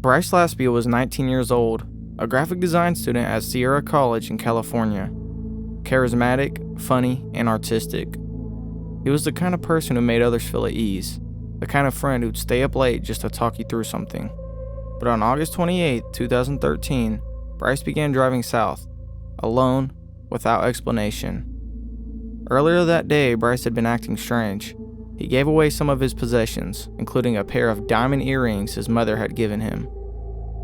Bryce Laspia was 19 years old, a graphic design student at Sierra College in California. Charismatic, funny, and artistic. He was the kind of person who made others feel at ease, the kind of friend who'd stay up late just to talk you through something. But on August 28, 2013, Bryce began driving south, alone, without explanation. Earlier that day, Bryce had been acting strange. He gave away some of his possessions, including a pair of diamond earrings his mother had given him.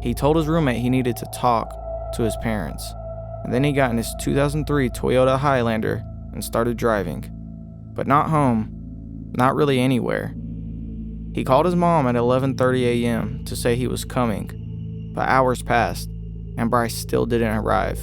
He told his roommate he needed to talk to his parents, and then he got in his 2003 Toyota Highlander and started driving. But not home, not really anywhere. He called his mom at 11:30 a.m. to say he was coming, but hours passed, and Bryce still didn't arrive.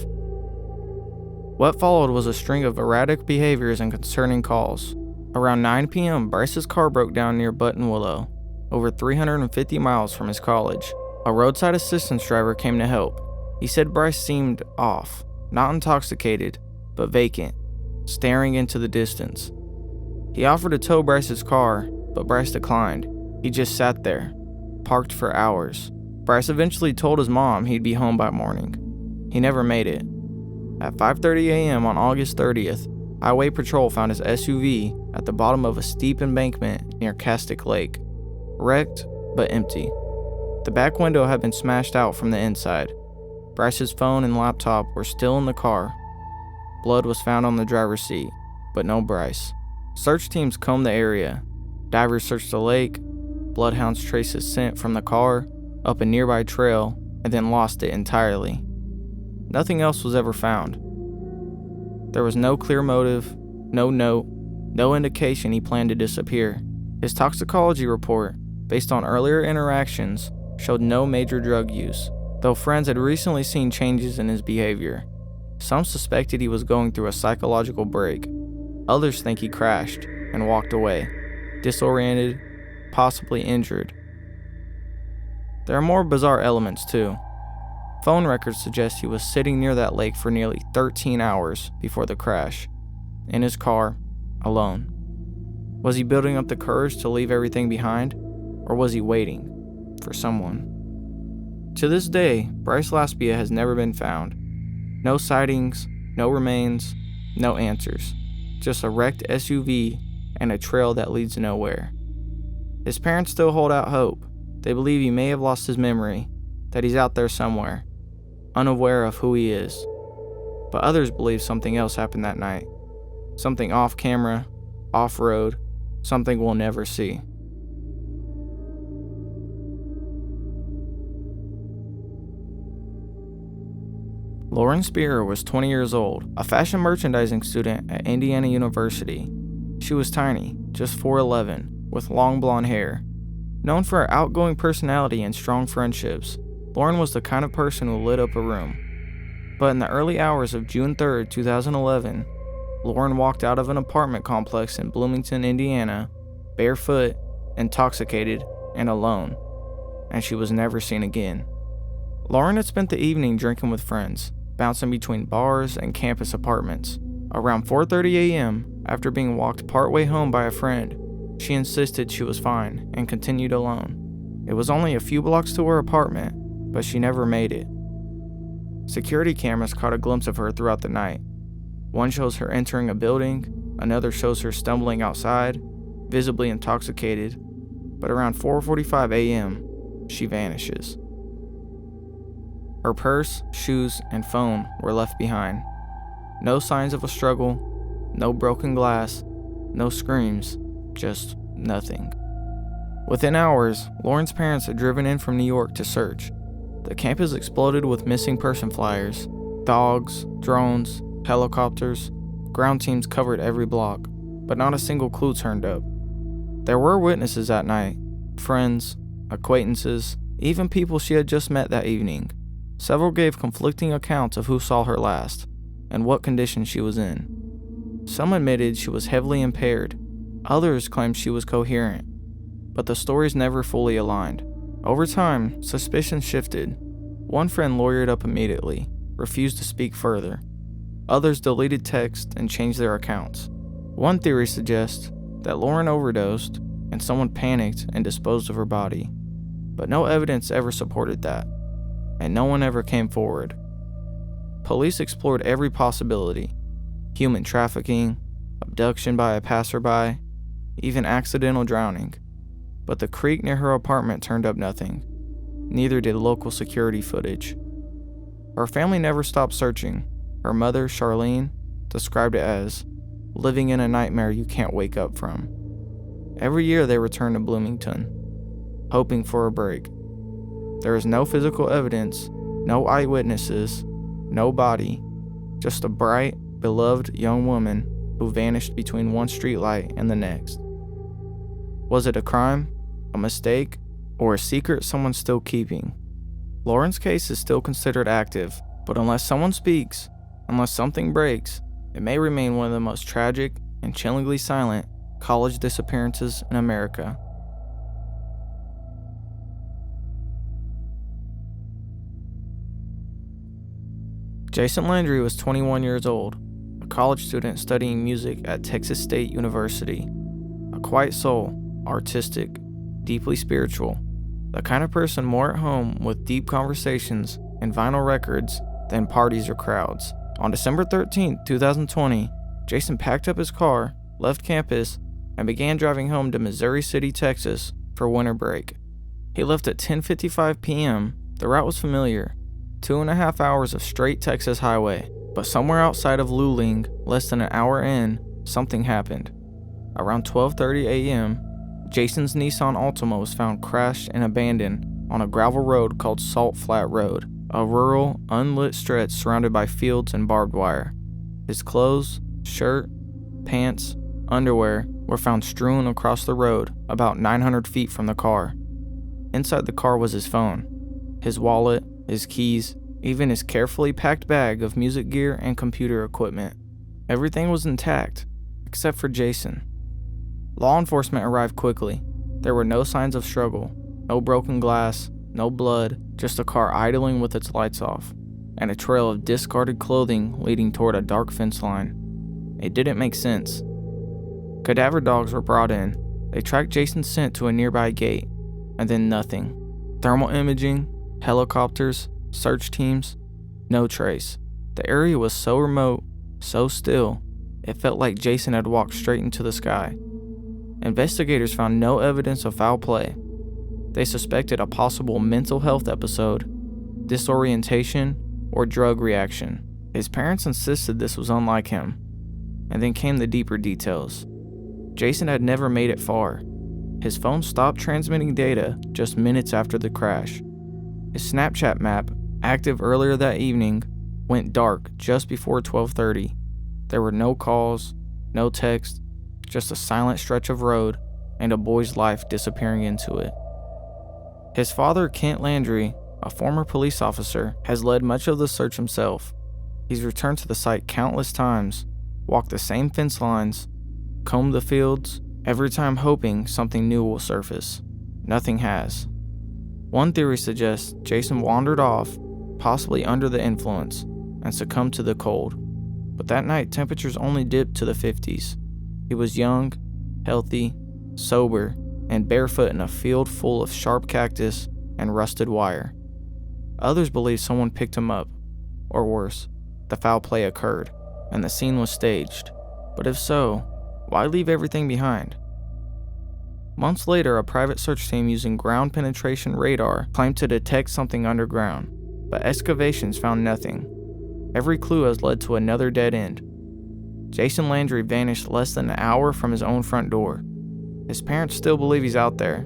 What followed was a string of erratic behaviors and concerning calls. Around 9 p.m., Bryce's car broke down near Buttonwillow, over 350 miles from his college. A roadside assistance driver came to help. He said Bryce seemed off, not intoxicated, but vacant, staring into the distance. He offered to tow Bryce's car, but Bryce declined. He just sat there, parked for hours. Bryce eventually told his mom he'd be home by morning. He never made it. At 5:30 a.m. on August 30th, Highway Patrol found his SUV at the bottom of a steep embankment near Castic Lake, wrecked but empty. The back window had been smashed out from the inside. Bryce's phone and laptop were still in the car. Blood was found on the driver's seat, but no Bryce. Search teams combed the area. Divers searched the lake. Bloodhounds traced his scent from the car up a nearby trail and then lost it entirely. Nothing else was ever found. There was no clear motive, no note, no indication he planned to disappear. His toxicology report, based on earlier interactions, showed no major drug use, though friends had recently seen changes in his behavior. Some suspected he was going through a psychological break. Others think he crashed and walked away, disoriented, possibly injured. There are more bizarre elements too. Phone records suggest he was sitting near that lake for nearly 13 hours before the crash, in his car, alone. Was he building up the courage to leave everything behind, or was he waiting for someone? To this day, Bryce Laspia has never been found. No sightings, no remains, no answers. Just a wrecked SUV and a trail that leads nowhere. His parents still hold out hope. They believe he may have lost his memory, that he's out there somewhere, unaware of who he is. But others believe something else happened that night. Something off camera, off road, something we'll never see. Lauren Spear was 20 years old, a fashion merchandising student at Indiana University. She was tiny, just 4'11", with long blonde hair. Known for her outgoing personality and strong friendships, Lauren was the kind of person who lit up a room. But in the early hours of June 3, 2011, Lauren walked out of an apartment complex in Bloomington, Indiana, barefoot, intoxicated, and alone, and she was never seen again. Lauren had spent the evening drinking with friends, bouncing between bars and campus apartments. Around 4:30 a.m., after being walked partway home by a friend, she insisted she was fine and continued alone. It was only a few blocks to her apartment, but she never made it. Security cameras caught a glimpse of her throughout the night. One shows her entering a building, another shows her stumbling outside, visibly intoxicated, but around 4:45 a.m., she vanishes. Her purse, shoes, and phone were left behind. No signs of a struggle, no broken glass, no screams, just nothing. Within hours, Lauren's parents had driven in from New York to search. The campus exploded with missing person flyers, dogs, drones, helicopters. Ground teams covered every block, but not a single clue turned up. There were witnesses that night, friends, acquaintances, even people she had just met that evening. Several gave conflicting accounts of who saw her last and what condition she was in. Some admitted she was heavily impaired. Others claimed she was coherent, but the stories never fully aligned. Over time, suspicion shifted. One friend lawyered up immediately, refused to speak further. Others deleted text and changed their accounts. One theory suggests that Lauren overdosed and someone panicked and disposed of her body. but no evidence ever supported that, and no one ever came forward. Police explored every possibility: human trafficking, abduction by a passerby, even accidental drowning. But the creek near her apartment turned up nothing. Neither did local security footage. Her family never stopped searching. Her mother, Charlene, described it as living in a nightmare you can't wake up from. Every year they returned to Bloomington, hoping for a break. There is no physical evidence, no eyewitnesses, no body, just a bright, beloved young woman who vanished between one streetlight and the next. Was it a crime, a mistake, or a secret someone's still keeping? Lauren's case is still considered active, but unless someone speaks, unless something breaks, it may remain one of the most tragic and chillingly silent college disappearances in America. Jason Landry was 21 years old, a college student studying music at Texas State University. A quiet soul, artistic, deeply spiritual, the kind of person more at home with deep conversations and vinyl records than parties or crowds. On December 13, 2020, Jason packed up his car, left campus, and began driving home to Missouri City, Texas for winter break. He left at 10:55 p.m. The route was familiar, 2.5 hours of straight Texas highway, but somewhere outside of Luling, less than an hour in, something happened. Around 12:30 a.m., Jason's Nissan Altima was found crashed and abandoned on a gravel road called Salt Flat Road, a rural, unlit stretch surrounded by fields and barbed wire. His clothes, shirt, pants, underwear were found strewn across the road about 900 feet from the car. Inside the car was his phone, his wallet, his keys, even his carefully packed bag of music gear and computer equipment. Everything was intact, except for Jason. Law enforcement arrived quickly. There were no signs of struggle, no broken glass, no blood, just a car idling with its lights off, and a trail of discarded clothing leading toward a dark fence line. It didn't make sense. Cadaver dogs were brought in. They tracked Jason's scent to a nearby gate, and then nothing. Thermal imaging, helicopters, search teams, no trace. The area was so remote, so still, it felt like Jason had walked straight into the sky. Investigators found no evidence of foul play. They suspected a possible mental health episode, disorientation, or drug reaction. His parents insisted this was unlike him. And then came the deeper details. Jason had never made it far. His phone stopped transmitting data just minutes after the crash. His Snapchat map, active earlier that evening, went dark just before 12:30. There were no calls, no text, just a silent stretch of road and a boy's life disappearing into it. His father, Kent Landry, a former police officer, has led much of the search himself. He's returned to the site countless times, walked the same fence lines, combed the fields, every time hoping something new will surface. Nothing has. One theory suggests Jason wandered off, possibly under the influence, and succumbed to the cold. But that night, temperatures only dipped to the 50s. He was young, healthy, sober, and barefoot in a field full of sharp cactus and rusted wire. Others believe someone picked him up, or worse, the foul play occurred, and the scene was staged. But if so, why leave everything behind? Months later, a private search team using ground penetration radar claimed to detect something underground, but excavations found nothing. Every clue has led to another dead end. Jason Landry vanished less than an hour from his own front door. His parents still believe he's out there,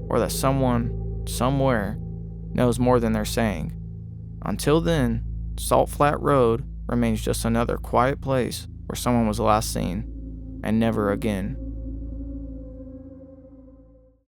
or that someone, somewhere, knows more than they're saying. Until then, Salt Flat Road remains just another quiet place where someone was last seen, and never again.